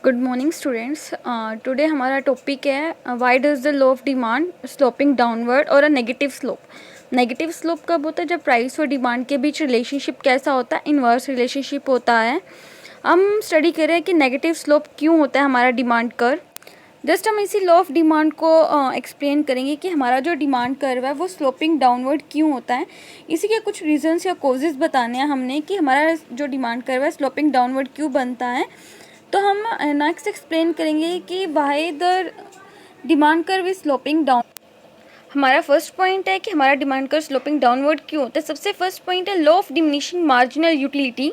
Good morning students. Today हमारा topic है why does the law of demand sloping downward और a negative slope. Negative slope कब होता है? जब प्राइस और डिमांड के बीच रिलेशनशिप कैसा होता है? इनवर्स रिलेशनशिप होता है। हम स्टडी कर रहे हैं कि नेगेटिव स्लोप क्यों होता है हमारा डिमांड कर्व। जस्ट हम इसी लॉ ऑफ डिमांड को एक्सप्लेन करेंगे कि हमारा जो डिमांड कर्व है वो स्लोपिंग डाउनवर्ड क्यों होता है। इसी के कुछ रीजंस या कॉजेज बताने हैं हमने कि हमारा जो डिमांड कर्व है स्लोपिंग डाउनवर्ड क्यों बनता है। तो हम नेक्स्ट एक्सप्लेन करेंगे कि why the demand curve is sloping down. हमारा फर्स्ट पॉइंट है कि हमारा डिमांड कर्व स्लोपिंग डाउनवर्ड क्यों होता है। सबसे फर्स्ट पॉइंट है law of diminishing marginal utility,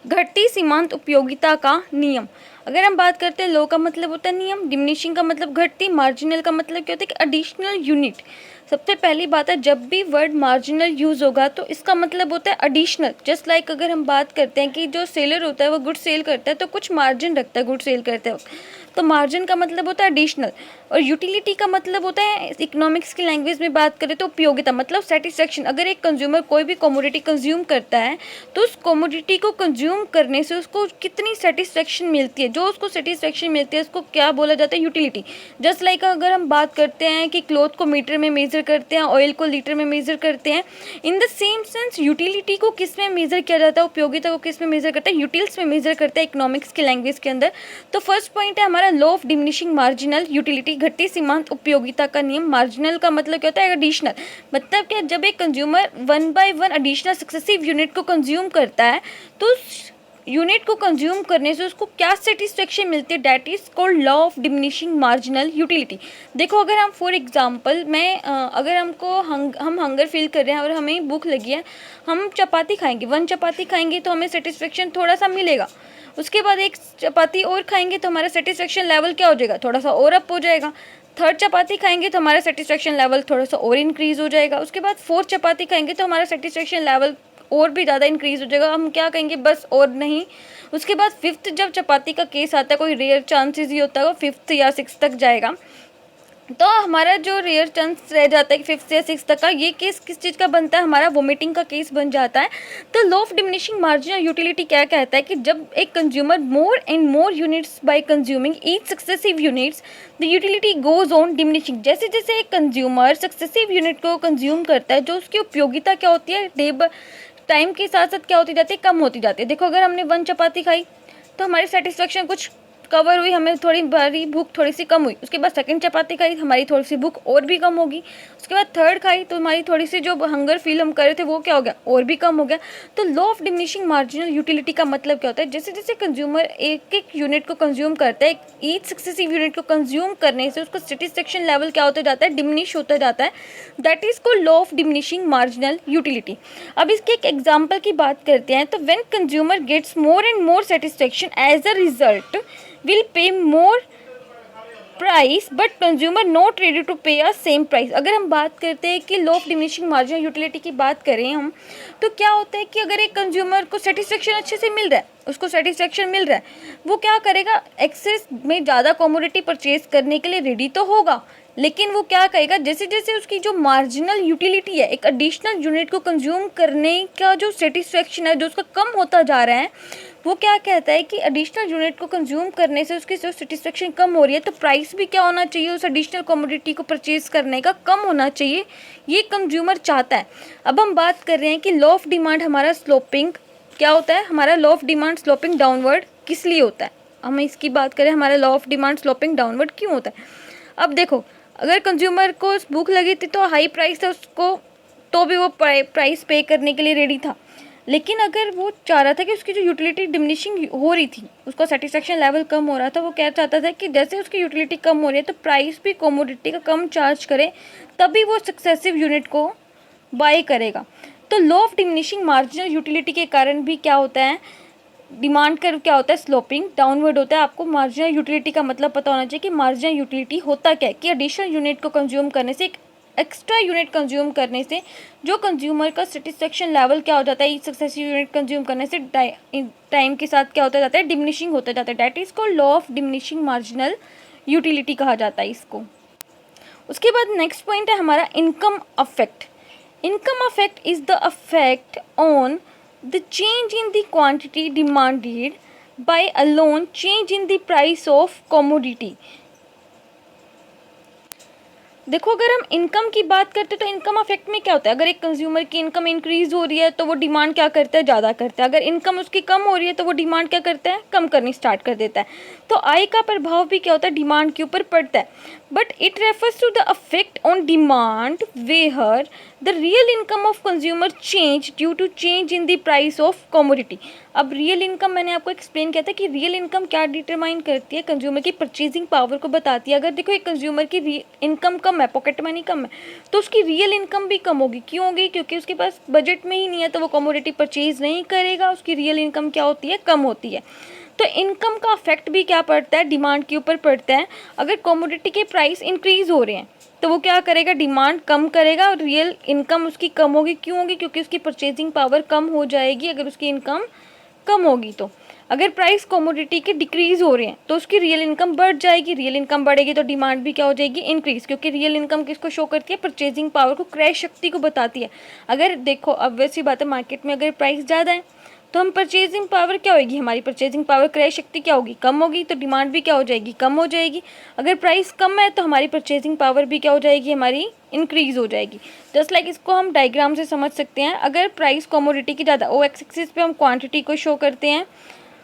घटती सीमांत उपयोगिता का नियम। अगर हम बात करते हैं लॉ का मतलब होता है नियम, डिमिनिशिंग का मतलब घटती, मार्जिनल का मतलब क्या होता है कि एडिशनल यूनिट। सबसे पहली बात है जब भी वर्ड मार्जिनल यूज़ होगा तो इसका मतलब होता है एडिशनल। जस्ट लाइक अगर हम बात करते हैं कि जो सेलर होता है वो गुड सेल करता है तो कुछ मार्जिन रखता है गुड सेल करते वक्त, तो मार्जिन का मतलब होता है एडिशनल। और यूटिलिटी का मतलब होता है इकोनॉमिक्स की लैंग्वेज में बात करें तो उपयोगिता, मतलब सेटिस्फेक्शन। अगर एक कंज्यूमर कोई भी कमोडिटी कंज्यूम करता है तो उस कमोडिटी को कंज्यूम करने से उसको कितनी सेटिस्फेक्शन मिलती है, जो उसको सेटिस्फेक्शन मिलती है उसको क्या बोला जाता है? यूटिलिटी। जस्ट लाइक अगर हम बात करते हैं कि क्लॉथ को मीटर में मेजर करते हैं, ऑयल को लीटर में मेजर करते हैं, in the same sense utility को किस में मेजर किया जाता है? उपयोगिता को किस में मेजर करता है? यूटिल्स में मेजर करता है इकोनॉमिक्स की लैंग्वेज के अंदर। तो फर्स्ट पॉइंट है हमारा law of diminishing marginal utility, घटती सीमांत उपयोगिता का नियम। मार्जिनल का मतलब क्या होता है? एडिशनल। मतलब क्या, जब एक consumer 1 by 1 additional successive unit को कंज्यूम करता है तो यूनिट को कंज्यूम करने से उसको क्या सेटिस्फेक्शन मिलती है? That is called law of diminishing marginal utility. देखो अगर हम फॉर एग्जांपल अगर हमको हम हंगर फील कर रहे हैं और हमें भूख लगी है, हम चपाती खाएंगे, 1 चपाती खाएंगे तो हमें सेटिस्फेक्शन थोड़ा सा मिलेगा। उसके बाद 1 चपाती और खाएंगे तो हमारा सेटिस्फेक्शन लेवल क्या हो जाएगा? थोड़ा सा और अप हो जाएगा। 3rd चपाती खाएंगे तो हमारा सेटिस्फेक्शन लेवल थोड़ा सा और इंक्रीज हो जाएगा। उसके बाद 4th चपाती खाएंगे तो हमारा सेटिस्फेक्शन लेवल और भी ज़्यादा इंक्रीज हो जाएगा। हम क्या कहेंगे? बस और नहीं। उसके बाद 5th जब चपाती का केस आता है, कोई रेयर चांसेस ही होता है वो 5th या 6th तक जाएगा, तो हमारा जो रेयर चांस रह जाता है कि 5th या 6th तक का, ये केस किस चीज़ का बनता है? हमारा वोमिटिंग का केस बन जाता है। तो law of diminishing marginal utility क्या कहता है कि जब एक consumer more and more units bye consuming each successive units the utility goes on diminishing. जैसे जैसे एक कंज्यूमर सक्सेसिव यूनिट को कंज्यूम करता है, जो उसकी उपयोगिता क्या होती है? टाइम के साथ साथ क्या होती जाती है? कम होती जाती है। देखो अगर हमने 1 चपाती खाई तो हमारी सेटिस्फेक्शन कुछ कवर हुई, हमें थोड़ी भारी भूख थोड़ी सी कम हुई। उसके बाद 2nd चपाती खाई, हमारी थोड़ी सी भूख और भी कम होगी। उसके बाद 3rd खाई तो हमारी थोड़ी सी जो हंगर फील हम कर रहे थे वो क्या हो गया? और भी कम हो गया। तो law of diminishing marginal utility का मतलब क्या होता है? जैसे जैसे कंज्यूमर एक एक यूनिट को कंज्यूम करता है, ईच सक्सेसिव यूनिट को कंज्यूम करने से उसका सेटिस्फेक्शन लेवल क्या होता जाता है? डिमिनिश होता जाता है। That is called law of diminishing marginal utility. अब इसके एक एग्जाम्पल की बात करते हैं तो when consumer gets more and more satisfaction as a result will pay more price but consumer not ready to pay a same price. अगर हम बात करते हैं कि law of diminishing marginal utility की बात करें हम, तो क्या होता है कि अगर एक कंज्यूमर को सेटिस्फेक्शन अच्छे से मिल रहा है, उसको सेटिस्फेक्शन मिल रहा है, वो क्या करेगा? एक्सेस में ज़्यादा कमोडिटी परचेज करने के लिए रेडी तो होगा, लेकिन वो क्या करेगा? जैसे जैसे उसकी जो मार्जिनल यूटिलिटी है, एक एडिशनल यूनिट को कंज्यूम करने का जो सेटिस्फेक्शन है जो उसका कम होता जा रहा है, वो क्या कहता है कि एडिशनल यूनिट को कंज्यूम करने से उसकी जो सेटिस्फेक्शन कम हो रही है, तो प्राइस भी क्या होना चाहिए? उस एडिशनल कमोडिटी को परचेज करने का कम होना चाहिए। ये कंज्यूमर चाहता है। अब हम बात कर रहे हैं कि लॉ ऑफ डिमांड हमारा स्लोपिंग क्या होता है? हमारा law of demand sloping downward किस लिए होता है? हम इसकी बात करें, हमारा law of demand sloping downward क्यों होता है? अब देखो अगर कंज्यूमर को भूख लगी थी तो हाई प्राइस था उसको, तो भी वो प्राइस पे करने के लिए रेडी था। लेकिन अगर वो चाह रहा था कि उसकी जो यूटिलिटी डिमिनिशिंग हो रही थी, उसका सेटिस्फेक्शन लेवल कम हो रहा था, वो क्या चाहता था कि जैसे उसकी यूटिलिटी कम हो रही है तो प्राइस भी कमोडिटी का कम चार्ज करे, तभी वो सक्सेसिव यूनिट को बाय करेगा। तो law of diminishing marginal utility के कारण भी क्या होता है? डिमांड कर्व क्या होता है? स्लोपिंग डाउनवर्ड होता है। आपको मार्जिनल यूटिलिटी का मतलब पता होना चाहिए कि मार्जिनल यूटिलिटी होता क्या है, कि एडिशनल यूनिट को कंज्यूम करने से, एक एक्स्ट्रा यूनिट कंज्यूम करने से जो कंज्यूमर का सेटिस्फेक्शन लेवल क्या हो जाता है? सक्सेसिव यूनिट कंज्यूम करने से टाइम के साथ क्या होता जाता है? डिमिनिशिंग होता जाता है। That is called law of diminishing marginal utility कहा जाता है इसको। उसके बाद नेक्स्ट पॉइंट है हमारा income affect. Income affect is the effect on the change in the quantity demanded by alone change in the price of commodity। देखो, अगर हम इनकम की बात करते हैं तो इनकम अफेक्ट में क्या होता है, अगर एक कंज्यूमर की इनकम इंक्रीज हो रही है तो वो डिमांड क्या करता है, ज़्यादा करता है। अगर इनकम उसकी कम हो रही है तो वो डिमांड क्या करता है, कम करनी स्टार्ट कर देता है। तो आय का प्रभाव भी क्या होता है, डिमांड के ऊपर पड़ता है। But it refers to the effect on demand where the real income of consumer change due to change in the price of commodity. अब रियल इनकम मैंने आपको एक्सप्लेन किया था कि रियल इनकम क्या डिटरमाइन करती है, कंज्यूमर की परचेजिंग पावर को बताती है। अगर देखो एक कंज्यूमर की इनकम कम है, पॉकेट मनी कम है, तो उसकी रियल इनकम भी कम होगी। क्यों होगी, क्योंकि उसके पास बजट में ही नहीं है तो वो कमोडिटी परचेज नहीं करेगा, उसकी रियल इनकम क्या होती है, कम होती है। तो इनकम का इफेक्ट भी क्या पड़ता है, डिमांड के ऊपर पड़ता है। अगर कमोडिटी के प्राइस इंक्रीज हो रहे हैं तो वो क्या करेगा, डिमांड कम करेगा और रियल इनकम उसकी कम होगी। क्यों होगी, क्योंकि उसकी परचेजिंग पावर कम हो जाएगी अगर उसकी इनकम कम होगी। तो अगर प्राइस कमोडिटी के डिक्रीज हो रहे हैं तो उसकी रियल इनकम बढ़ जाएगी, रियल इनकम बढ़ेगी तो डिमांड भी क्या हो जाएगी, इंक्रीज। क्योंकि रियल इनकम किसको शो करती है, परचेजिंग पावर को, क्रय शक्ति को बताती है। अगर देखो अब वैसी बात है, मार्केट में अगर प्राइस ज़्यादा है तो हम परचेजिंग पावर क्या होगी, हमारी परचेजिंग पावर, क्रय शक्ति क्या होगी, कम होगी, तो डिमांड भी क्या हो जाएगी, कम हो जाएगी। अगर प्राइस कम है तो हमारी परचेजिंग पावर भी क्या हो जाएगी, हमारी इंक्रीज हो जाएगी। जस्ट लाइक इसको हम डायग्राम से समझ सकते हैं। अगर प्राइस कमोडिटी की ज़्यादा, ओ एक्सिस पे हम क्वांटिटी को शो करते हैं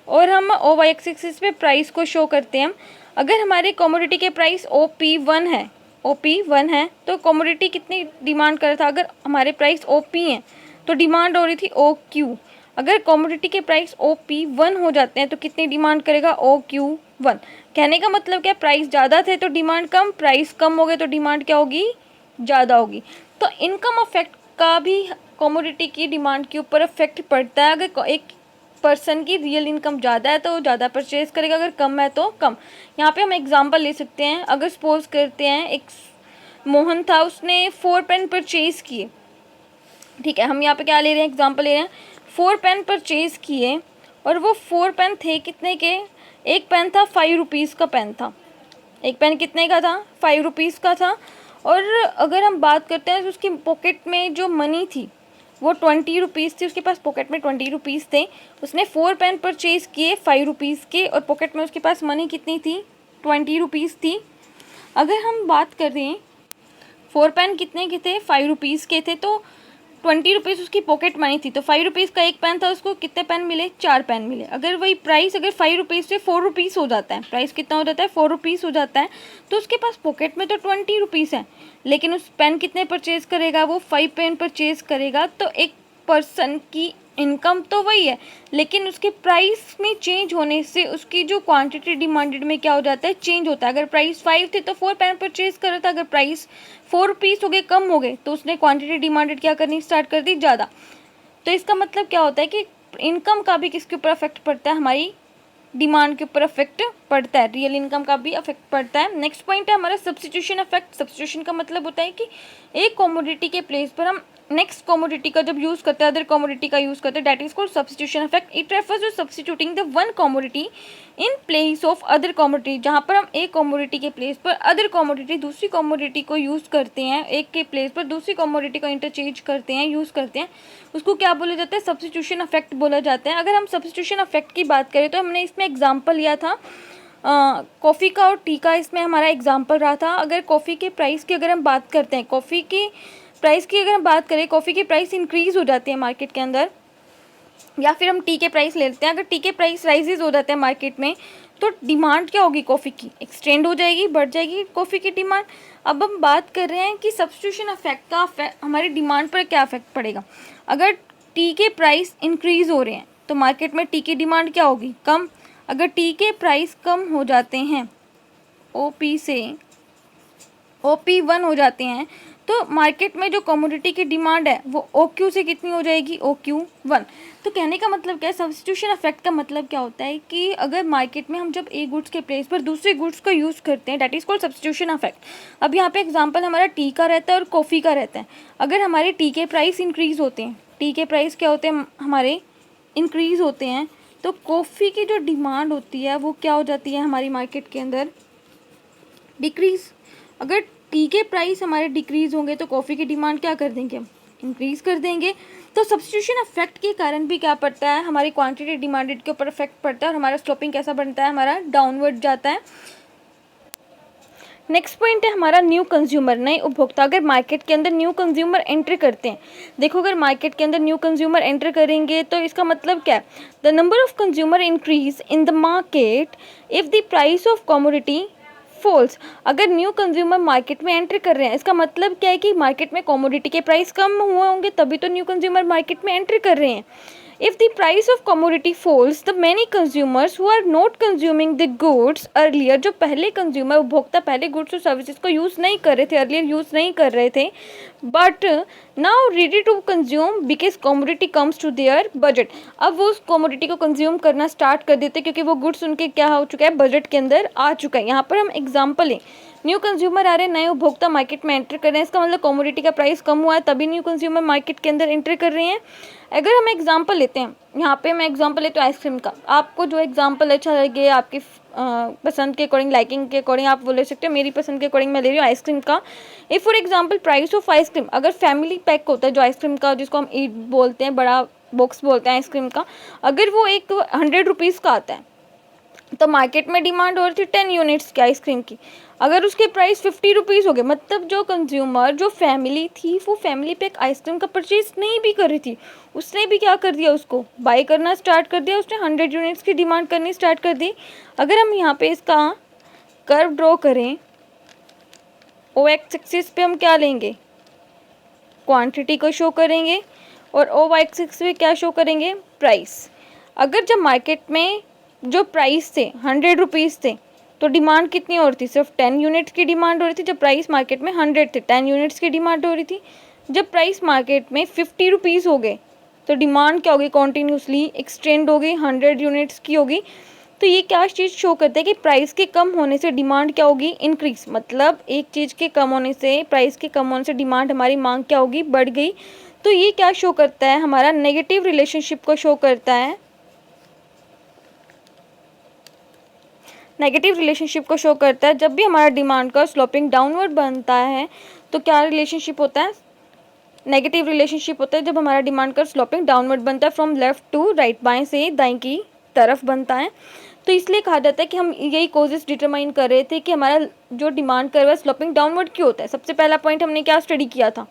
और हम ओ वाई एक्सिस पे प्राइस को शो करते हैं। अगर हमारे कमोडिटी के प्राइस OP1 है, OP1 है तो कमोडिटी कितनी डिमांड कर रहा था, अगर हमारे प्राइस OP हैं तो डिमांड हो रही थी OQ। अगर कमोडिटी के प्राइस OP1 हो जाते हैं तो कितनी डिमांड करेगा, OQ1। कहने का मतलब क्या, प्राइस ज़्यादा थे तो डिमांड कम, प्राइस कम हो गए तो डिमांड क्या होगी, ज़्यादा होगी। तो इनकम अफेक्ट का भी कमोडिटी की डिमांड के ऊपर अफेक्ट पड़ता है। अगर एक पर्सन की रियल इनकम ज़्यादा है तो वो ज़्यादा परचेज करेगा, अगर कम है तो कम। यहाँ पे हम एग्जांपल ले सकते हैं। अगर सपोज करते हैं एक मोहन था, उसने 4 पेन परचेज किए, ठीक है, हम यहाँ पे क्या ले रहे हैं, एग्जांपल ले रहे हैं। 4 पेन परचेज किए और वो 4 पेन थे कितने के, एक पेन था 5 रुपीज़ का पेन था, एक पेन कितने का था, 5 रुपीज़ का था। और अगर हम बात करते हैं तो उसकी पॉकेट में जो मनी थी वो 20 रुपीज़ थी, उसके पास पॉकेट में 20 रुपीज़ थे। उसने 4 पेन परचेज़ किए 5 रुपीज़ के और पॉकेट में उसके पास मनी कितनी थी, 20 रुपीज़ थी। अगर हम बात करें 4 पेन कितने के थे, 5 रुपीज़ के थे, तो 20 रुपीज़ उसकी पॉकेट मनी थी, तो 5 रुपीज़ का एक पेन था, उसको कितने पेन मिले, 4 पेन मिले। अगर वही प्राइस अगर 5 रुपीज़ से 4 रुपीज़ हो जाता है, प्राइस कितना हो जाता है, 4 रुपीज़ हो जाता है, तो उसके पास पॉकेट में तो 20 रुपीज़ है, लेकिन उस पेन कितने परचेज़ करेगा, वो 5 पेन परचेज़ करेगा। तो एक पर्सन की इनकम तो वही है, लेकिन उसके प्राइस में चेंज होने से उसकी जो क्वांटिटी डिमांडेड में क्या हो जाता है, चेंज होता है। अगर प्राइस 5 थे तो 4 पेन परचेज कर रहा था, अगर प्राइस 4 रुपीज़ हो गए, कम हो गए, तो उसने क्वांटिटी डिमांडेड क्या करनी स्टार्ट कर दी, ज़्यादा। तो इसका मतलब क्या होता है कि इनकम का भी किसके ऊपर अफेक्ट पड़ता है, हमारी डिमांड के ऊपर अफेक्ट पड़ता है, रियल इनकम का भी अफेक्ट पड़ता है। नेक्स्ट पॉइंट है हमारा सब्स्टिट्यूशन इफेक्ट। सब्स्टिट्यूशन का मतलब होता है कि एक कमोडिटी के प्लेस पर हम नेक्स्ट कमोडिटी का जब यूज़ करते हैं, अदर कमोडिटी का यूज़ करते हैं, that is called substitution effect. It refers to substituting the one commodity in place of other commodity. जहाँ पर हम एक कमोडिटी के प्लेस पर अदर कमोडिटी, दूसरी कमोडिटी को यूज़ करते हैं, एक के प्लेस पर दूसरी कमोडिटी को इंटरचेंज करते हैं, यूज़ करते हैं, उसको क्या बोला जाता है, सब्स्टिट्यूशन इफेक्ट बोला जाता है। अगर हम सब्स्टिट्यूशन इफेक्ट की बात करें तो हमने इसमें एग्जाम्पल लिया था कॉफ़ी का और टी का, इसमें हमारा एग्जाम्पल रहा था। अगर कॉफ़ी के प्राइस की अगर हम बात करते हैं, कॉफ़ी की प्राइस की अगर हम बात करें, कॉफ़ी की प्राइस इंक्रीज़ हो जाती है मार्केट के अंदर, या फिर हम टी के प्राइस ले लेते हैं, अगर टी के प्राइस राइजेज हो जाते हैं मार्केट में तो डिमांड क्या होगी, कॉफ़ी की एक्सटेंड हो जाएगी, बढ़ जाएगी कॉफ़ी की डिमांड। अब हम बात कर रहे हैं कि सब्स्टिट्यूशन इफेक्ट का हमारी डिमांड पर क्या इफेक्ट पड़ेगा। अगर टी के प्राइस इंक्रीज़ हो रहे हैं तो मार्केट में टी की डिमांड क्या होगी, कम। अगर टी के प्राइस कम हो जाते हैं, OP से OP1 हो जाते हैं, तो मार्केट में जो कमोडिटी की डिमांड है वो OQ से कितनी हो जाएगी, OQ1। तो कहने का मतलब क्या है, सब्स्टिट्यूशन इफेक्ट का मतलब क्या होता है कि अगर मार्केट में हम जब एक गुड्स के प्लेस पर दूसरे गुड्स को यूज़ करते हैं, that is called substitution effect. अब यहाँ पे एग्जांपल हमारा टी का रहता है और कॉफ़ी का रहता है। अगर हमारे टी के प्राइस इंक्रीज़ होते हैं, टी के प्राइस क्या होते हैं हमारे, इंक्रीज़ होते हैं, तो कॉफ़ी की जो डिमांड होती है वो क्या हो जाती है हमारी मार्केट के अंदर, डिक्रीज़। अगर टी के प्राइस हमारे डिक्रीज़ होंगे तो कॉफ़ी की डिमांड क्या कर देंगे हम, इंक्रीज़ कर देंगे। तो सब्स्टिट्यूशन इफेक्ट के कारण भी क्या पड़ता है, हमारी क्वांटिटी डिमांडेड के ऊपर इफेक्ट पड़ता है और हमारा स्लोपिंग कैसा बनता है, हमारा डाउनवर्ड जाता है। नेक्स्ट पॉइंट है हमारा न्यू कंज्यूमर, नए उपभोक्ता। अगर मार्केट के अंदर न्यू कंज्यूमर एंटर करते हैं, देखो अगर मार्केट के अंदर न्यू कंज्यूमर एंटर करेंगे तो इसका मतलब क्या है, the number of consumer increase in the market if the price of commodity falls. अगर न्यू कंज्यूमर मार्केट में एंटर कर रहे हैं, इसका मतलब क्या है कि मार्केट में कमोडिटी के प्राइस कम हुए होंगे, तभी तो न्यू कंज्यूमर मार्केट में एंटर कर रहे हैं। If the price of commodity falls, the many consumers who are not consuming the goods earlier, जो पहले कंज्यूमर उपभोक्ता पहले गुड्स और सर्विसेज को यूज़ नहीं कर रहे थे, अर्लियर यूज़ नहीं कर रहे थे, but now ready to consume because commodity comes to their budget. अब वो उस कमोडिटी को कंज्यूम करना स्टार्ट कर देते क्योंकि वो गुड्स उनके क्या हो चुका है, बजट के अंदर आ चुका है। यहाँ पर हम एग्जाम्पल लें, न्यू कंज्यूमर आ रहे हैं, नए उपभोक्ता मार्केट में एंटर कर रहे हैं, इसका मतलब कमोडिटी का प्राइस कम हुआ है तभी न्यू कंज्यूमर मार्केट के अंदर एंटर कर रहे हैं। अगर हम एग्जांपल लेते हैं, यहाँ पे मैं एग्जांपल लेते हूँ आइसक्रीम का, आपको जो एग्जांपल अच्छा लगे आपकी पसंद के अकॉर्डिंग, लाइकिंग के अकॉर्डिंग आप वो ले सकते हो। मेरी पसंद के अकॉर्डिंग मैं ले रही हूँ आइसक्रीम का। If for example price of ice cream, अगर फैमिली पैक होता है जो आइसक्रीम का, जिसको हम ईट बोलते हैं, बड़ा बॉक्स बोलते हैं आइसक्रीम का, अगर वो एक 100 रुपीज़ का आता है तो मार्केट में डिमांड हो रही थी 10 यूनिट्स की आइसक्रीम की, अगर उसके प्राइस 50 रुपीज़ हो गए, मतलब जो कंज्यूमर, जो फैमिली थी, वो फैमिली पैक आइसक्रीम का परचेज नहीं भी कर रही थी, उसने भी क्या कर दिया, उसको बाय करना स्टार्ट कर दिया, उसने 100 यूनिट्स की डिमांड करनी स्टार्ट कर दी। अगर हम यहाँ पे इसका कर्व ड्रॉ करें, ओ एक्स एक्सिस पे हम क्या लेंगे, क्वांटिटी को शो करेंगे, और ओ वाई एक्सिस पे क्या शो करेंगे, प्राइस। अगर जब मार्केट में जो प्राइस थे 100 रुपीज़ थे तो डिमांड कितनी हो रही थी, सिर्फ 10 यूनिट्स की डिमांड हो रही थी। जब प्राइस मार्केट में 100 थे, 10 यूनिट्स की डिमांड हो रही थी। जब प्राइस मार्केट में 50 रुपीज़ हो गए तो डिमांड क्या होगी, कॉन्टीन्यूसली एक्सटेंड हो गई, 100 यूनिट्स की होगी। तो ये क्या चीज़ शो करता है कि प्राइस के कम होने से डिमांड क्या होगी, इंक्रीज। मतलब एक चीज़ के कम होने से, प्राइस के कम होने से डिमांड, हमारी मांग क्या होगी, बढ़ गई। तो ये क्या शो करता है, हमारा नेगेटिव रिलेशनशिप को शो करता है, नेगेटिव रिलेशनशिप को शो करता है। जब भी हमारा डिमांड का स्लोपिंग डाउनवर्ड बनता है तो क्या रिलेशनशिप होता है, नेगेटिव रिलेशनशिप होता है। जब हमारा डिमांड का स्लोपिंग डाउनवर्ड बनता है, फ्रॉम लेफ्ट टू राइट, बाएं से दाएं की तरफ बनता है। तो इसलिए कहा जाता है कि हम यही कॉजेस डिटरमाइन कर रहे थे कि हमारा जो डिमांड कर रहा है स्लोपिंग डाउनवर्ड क्यों होता है। सबसे पहला पॉइंट हमने क्या स्टडी किया था,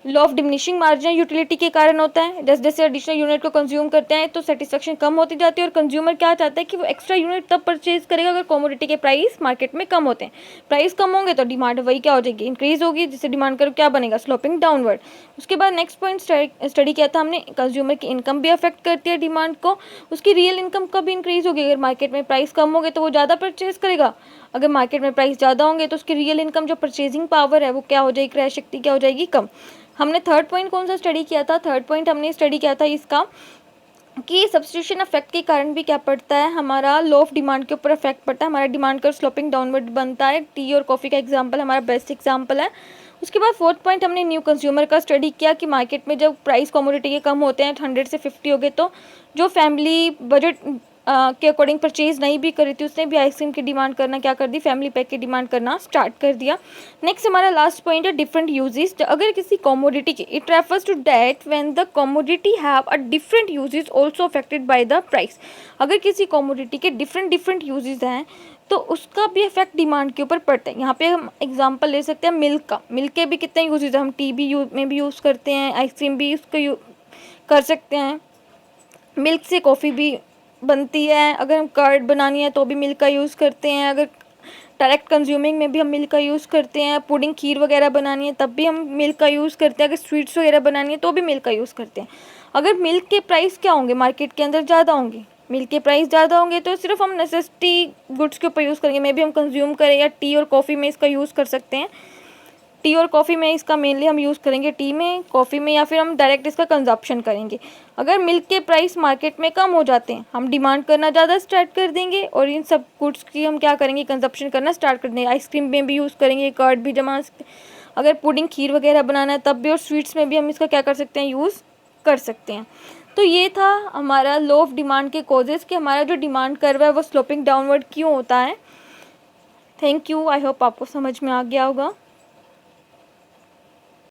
law of diminishing margin utility के कारण होता है। जैसे जैसे एडिशनल यूनिट को कंज्यूम करते हैं तो सेटिस्फेक्शन कम होती जाती है, और कंज्यूमर क्या चाहता है कि वो एक्स्ट्रा यूनिट तब परचेज करेगा अगर कमोडिटी के प्राइस मार्केट में कम होते हैं। प्राइस कम होंगे तो डिमांड वही क्या हो जाएगी, इंक्रीज होगी, जिससे डिमांड कर क्या बनेगा, स्लोपिंग डाउनवर्ड। उसके बाद नेक्स्ट पॉइंट स्टडी किया था हमने, कंज्यूमर की इनकम भी अफेक्ट करती है डिमांड को, उसकी रियल इनकम कब इंक्रीज होगी, अगर मार्केट में प्राइस कम होंगे तो वो ज़्यादा परचेज करेगा, अगर मार्केट में प्राइस ज़्यादा होंगे तो उसकी रियल इनकम, जो परचेजिंग पावर है, वो क्या हो जाएगी, क्रय शक्ति क्या हो जाएगी, कम। हमने थर्ड पॉइंट कौन सा स्टडी किया था, थर्ड पॉइंट हमने स्टडी किया था इसका कि सब्स्टिट्यूशन इफेक्ट के कारण भी क्या पड़ता है, हमारा लो ऑफ डिमांड के ऊपर इफेक्ट पड़ता है, हमारा डिमांड का स्लोपिंग डाउनवर्ड बनता है। टी और कॉफ़ी का एग्जांपल हमारा बेस्ट एग्जांपल है। उसके बाद फोर्थ पॉइंट हमने न्यू कंज्यूमर का स्टडी किया कि मार्केट में जब प्राइस कमोडिटी के कम होते हैं, 100 से 50 हो गए, तो जो फैमिली बजट के अकॉर्डिंग परचेज नहीं भी करी थी, उसने भी आइसक्रीम की डिमांड करना क्या कर दी, फैमिली पैक की डिमांड करना स्टार्ट कर दिया। नेक्स्ट हमारा लास्ट पॉइंट है डिफरेंट यूजेस। अगर किसी कमोडिटी की, it refers to that when the commodity have a different uses also affected by the price. अगर किसी कमोडिटी के डिफरेंट यूजेस हैं तो उसका भी इफेक्ट डिमांड के ऊपर पड़ता है। यहाँ पे हम एग्जांपल ले सकते हैं मिल्क का, मिल्क के भी कितने यूजेस हैं, हम टी भी में भी यूज़ करते हैं, आइसक्रीम भी उसको कर सकते हैं, मिल्क से कॉफ़ी भी बनती है, अगर हम कर्ड बनानी है तो भी मिल्क का यूज़ करते हैं, अगर डायरेक्ट कंज्यूमिंग में भी हम मिल्क का यूज़ करते हैं, पुडिंग खीर वगैरह बनानी है तब भी हम मिल्क का यूज़ करते हैं, अगर स्वीट्स वगैरह बनानी है तो भी मिल्क का यूज़ करते हैं। अगर मिल्क के प्राइस क्या होंगे, मार्केट के अंदर ज़्यादा होंगे, मिल्क के प्राइस ज़्यादा होंगे तो सिर्फ हम नेसेसिटी गुड्स के ऊपर यूज़ करेंगे, मे भी हम कंज्यूम करें, या टी और कॉफ़ी में इसका यूज़ कर सकते हैं। टी और कॉफ़ी में इसका मेनली हम यूज़ करेंगे, टी में, कॉफ़ी में, या फिर हम डायरेक्ट इसका कंजप्शन करेंगे। अगर मिल्क के प्राइस मार्केट में कम हो जाते हैं, हम डिमांड करना ज़्यादा स्टार्ट कर देंगे और इन सब गुड्स की हम क्या करेंगे, कंजप्शन करना स्टार्ट कर देंगे। आइसक्रीम में भी यूज़ करेंगे, कर्ड भी जमा, अगर पुडिंग खीर वगैरह बनाना है तब भी, और स्वीट्स में भी हम इसका क्या कर सकते हैं, यूज़ कर सकते हैं। तो ये था हमारा लो ऑफ डिमांड के कॉजेज़ कि हमारा जो डिमांड कर्व है वो स्लोपिंग डाउनवर्ड क्यों होता है। थैंक यू, आई होप आपको समझ में आ गया होगा।